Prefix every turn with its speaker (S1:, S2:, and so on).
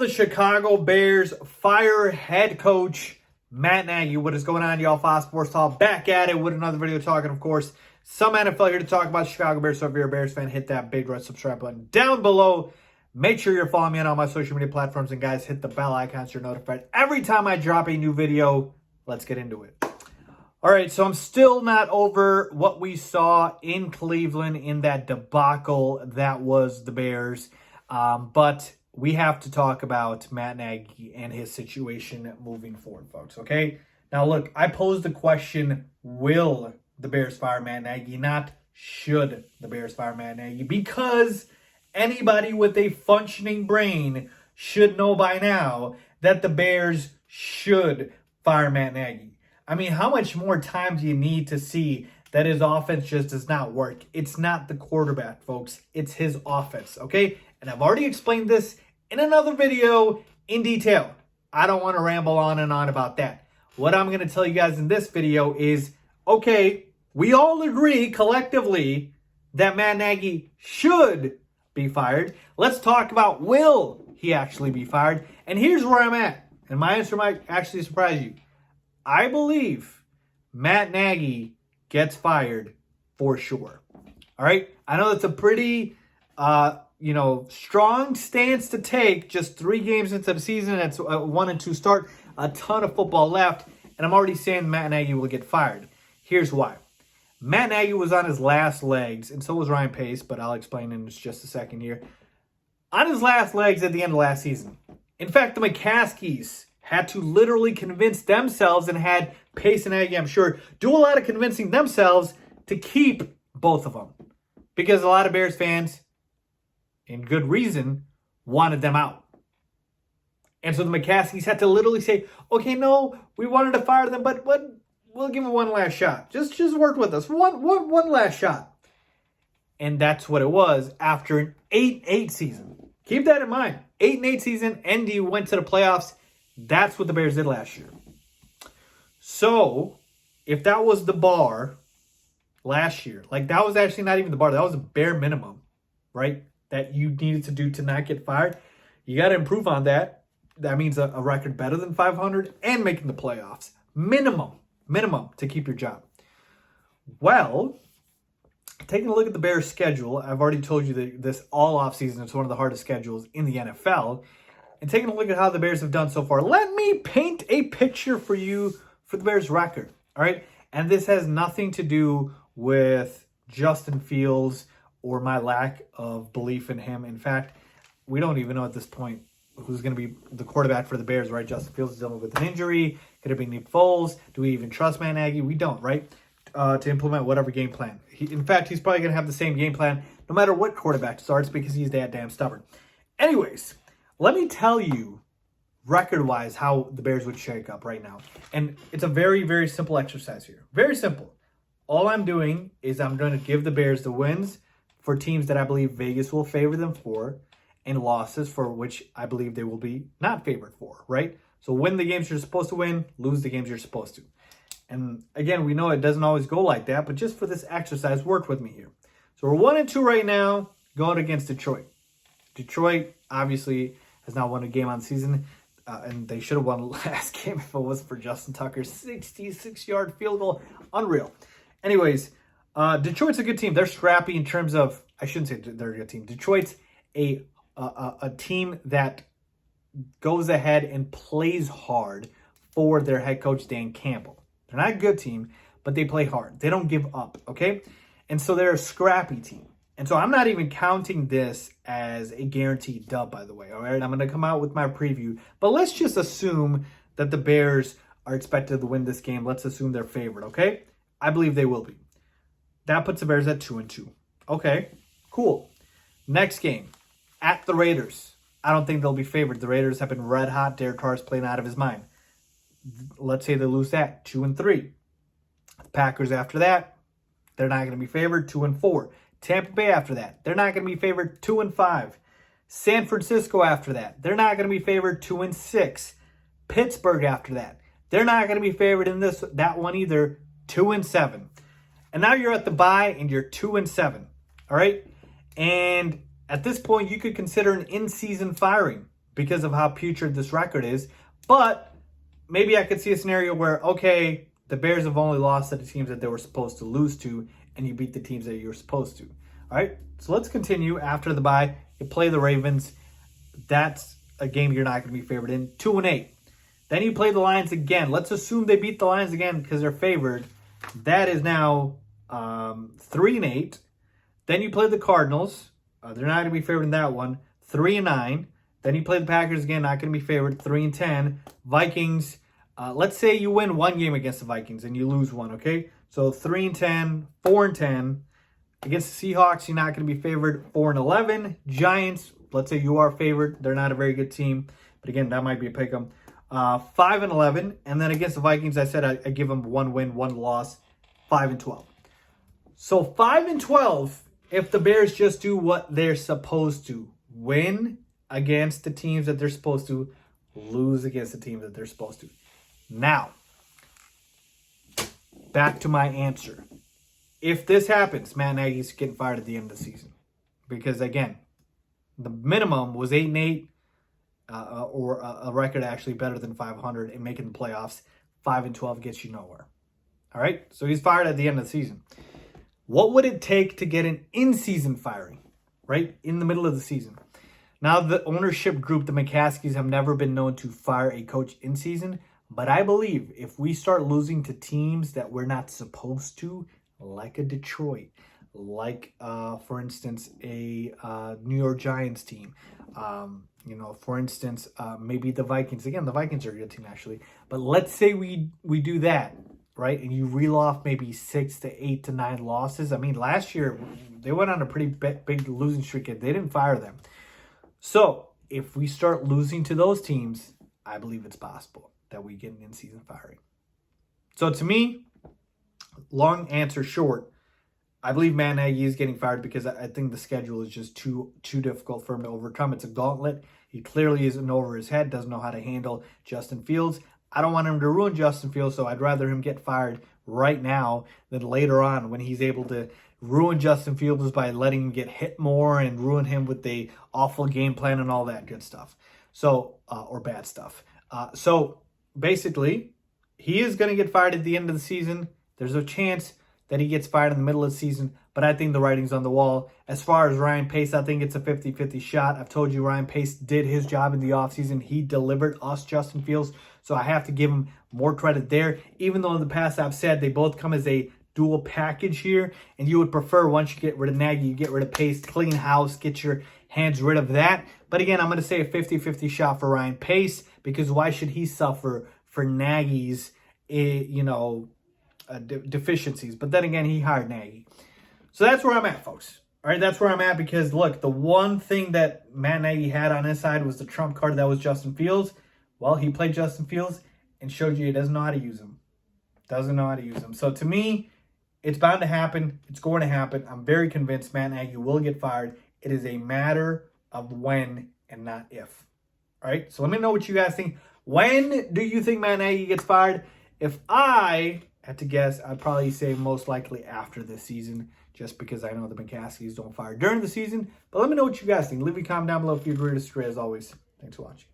S1: the Chicago Bears fire head coach Matt Nagy? What is going on, y'all? Fox Sports Talk back at it with another video talking, of course, some NFL here to talk about Chicago Bears. So if you're a Bears fan, hit that big red subscribe button down below. Make sure you're following me on all my social media platforms. And guys, hit the bell icon so you're notified every time I drop a new video. Let's get into it. All right, so I'm still not over what we saw in Cleveland in that debacle that was the Bears. But we have to talk about Matt Nagy and his situation moving forward, folks, okay? Now, look, I posed the question, will the Bears fire Matt Nagy? Not should the Bears fire Matt Nagy, because anybody with a functioning brain should know by now that the Bears should fire Matt Nagy. I mean, how much more time do you need to see that his offense just does not work? It's not the quarterback, folks. It's his offense, okay? And I've already explained this in another video in detail. I don't want to ramble on and on about that. What I'm going to tell you guys in this video is, okay, we all agree collectively that Matt Nagy should be fired. Let's talk about, will he actually be fired? And here's where I'm at. And my answer might actually surprise you. I believe Matt Nagy gets fired for sure. All right? I know that's a pretty, strong stance to take just 3 games into the season. It's a 1-2 start, a ton of football left, and I'm already saying Matt Nagy will get fired. Here's why. Matt Nagy was on his last legs, and so was Ryan Pace, but I'll explain in just a second here. On his last legs at the end of last season. In fact, the McCaskies had to literally convince themselves, and had Pace and Nagy, I'm sure, do a lot of convincing themselves to keep both of them. Because a lot of Bears fans, in good reason, wanted them out. And so the McCaskies had to literally say, okay, no, we wanted to fire them, but we'll give them one last shot. Just work with us. One last shot. And that's what it was after an 8-8 season. Keep that in mind. 8-8 season, and you went to the playoffs. That's what the Bears did last year. So, if that was the bar last year, like that was actually not even the bar, that was a bare minimum, right? That you needed to do to not get fired. You got to improve on that. That means a record better than 500 and making the playoffs. Minimum to keep your job. Well, taking a look at the Bears' schedule, I've already told you that this all offseason is one of the hardest schedules in the NFL. And taking a look at how the Bears have done so far, let me paint a picture for you for the Bears' record, all right? And this has nothing to do with Justin Fields or my lack of belief in him. In fact, we don't even know at this point who's going to be the quarterback for the Bears, right? Justin Fields is dealing with an injury. Could it be Nick Foles? Do we even trust Matt Nagy? We don't, right? To implement whatever game plan. In fact, he's probably going to have the same game plan no matter what quarterback starts, because he's that damn stubborn. Anyways, let me tell you, record-wise, how the Bears would shake up right now. And it's a very, very simple exercise here. Very simple. All I'm doing is I'm going to give the Bears the wins for teams that I believe Vegas will favor them for, and losses for which I believe they will be not favored for, right? So win the games you're supposed to win, lose the games you're supposed to. And again, we know it doesn't always go like that, but just for this exercise, work with me here. So we're 1-2 right now, going against Detroit. Detroit, obviously, has not won a game on the season, and they should have won the last game if it wasn't for Justin Tucker's 66-yard field goal. Unreal. Anyways, Detroit's a good team. They're scrappy in terms of, I shouldn't say they're a good team. Detroit's a team that goes ahead and plays hard for their head coach, Dan Campbell. They're not a good team, but they play hard. They don't give up, okay? And so they're a scrappy team. And so I'm not even counting this as a guaranteed dub, by the way, all right? I'm going to come out with my preview. But let's just assume that the Bears are expected to win this game. Let's assume they're favored, okay? I believe they will be. That puts the Bears at 2-2. Okay, cool. Next game, at the Raiders. I don't think they'll be favored. The Raiders have been red hot. Derek Carr's playing out of his mind. Let's say they lose that, 2-3. The Packers after that, they're not going to be favored, 2-4. Tampa Bay after that, they're not going to be favored, 2-5. San Francisco after that, they're not going to be favored, 2-6. Pittsburgh after that, they're not going to be favored in that one either, 2-7. And now you're at the bye and you're 2-7. All right? And at this point, you could consider an in-season firing because of how putrid this record is. But maybe I could see a scenario where, okay, the Bears have only lost to the teams that they were supposed to lose to, and you beat the teams that you were supposed to. All right, so let's continue. After the bye, you play the Ravens. That's a game you're not going to be favored in. 2-8. Then you play the Lions again. Let's assume they beat the Lions again because they're favored. That is now 3-8. Then you play the Cardinals. They're not going to be favored in that one. 3-9. Then you play the Packers again. Not going to be favored. 3-10. Vikings. Let's say you win one game against the Vikings and you lose one. Okay, so 3-10, 4-10. Against the Seahawks, you're not going to be favored. 4-11. Giants. Let's say you are favored. They're not a very good team, but again, that might be a pick 'em. 5-11, and then against the Vikings, I said I give them one win, one loss. 5-12. So 5-12. If the Bears just do what they're supposed to, win against the teams that they're supposed to, lose against the teams that they're supposed to. Now, back to my answer. If this happens, Matt Nagy's getting fired at the end of the season, because again, the minimum was 8-8, or a record actually better than 500 and making the playoffs. 5-12 gets you nowhere. All right, so he's fired at the end of the season. What would it take to get an in-season firing, right, in the middle of the season? Now, the ownership group, the McCaskies, have never been known to fire a coach in season, but I believe if we start losing to teams that we're not supposed to, like a Detroit, like, for instance, a New York Giants team, for instance, maybe the Vikings. Again, the Vikings are a good team, actually. But let's say we do that, right? And you reel off maybe 6 to 8 to 9 losses. I mean, last year, they went on a pretty big losing streak. They didn't fire them. So if we start losing to those teams, I believe it's possible that we get an in-season firing. So to me, long answer short, I believe Matt Nagy is getting fired because I think the schedule is just too difficult for him to overcome. It's a gauntlet. He clearly isn't over his head, doesn't know how to handle Justin Fields. I don't want him to ruin Justin Fields, so I'd rather him get fired right now than later on when he's able to ruin Justin Fields by letting him get hit more and ruin him with the awful game plan and all that good stuff. So, or bad stuff. So basically, he is going to get fired at the end of the season. There's a chance that he gets fired in the middle of the season, but I think the writing's on the wall. As far as Ryan Pace, I think it's a 50-50 shot. I've told you Ryan Pace did his job in the offseason. He delivered us Justin Fields, so I have to give him more credit there, even though in the past I've said they both come as a dual package here, and you would prefer once you get rid of Nagy, you get rid of Pace, clean house, get your hands rid of that. But again, I'm going to say a 50-50 shot for Ryan Pace, because why should he suffer for Nagy's, deficiencies? But then again, he hired Nagy. So that's where I'm at, folks. All right, that's where I'm at because, look, the one thing that Matt Nagy had on his side was the trump card that was Justin Fields. Well, he played Justin Fields and showed you he doesn't know how to use him. Doesn't know how to use him. So to me, it's bound to happen. It's going to happen. I'm very convinced Matt Nagy will get fired. It is a matter of when and not if. All right, so let me know what you guys think. When do you think Matt Nagy gets fired? If I had to guess, I'd probably say most likely after this season, just because I know the McCaskies don't fire during the season. But let me know what you guys think. Leave a comment down below if you agree or disagree. As always, thanks for watching.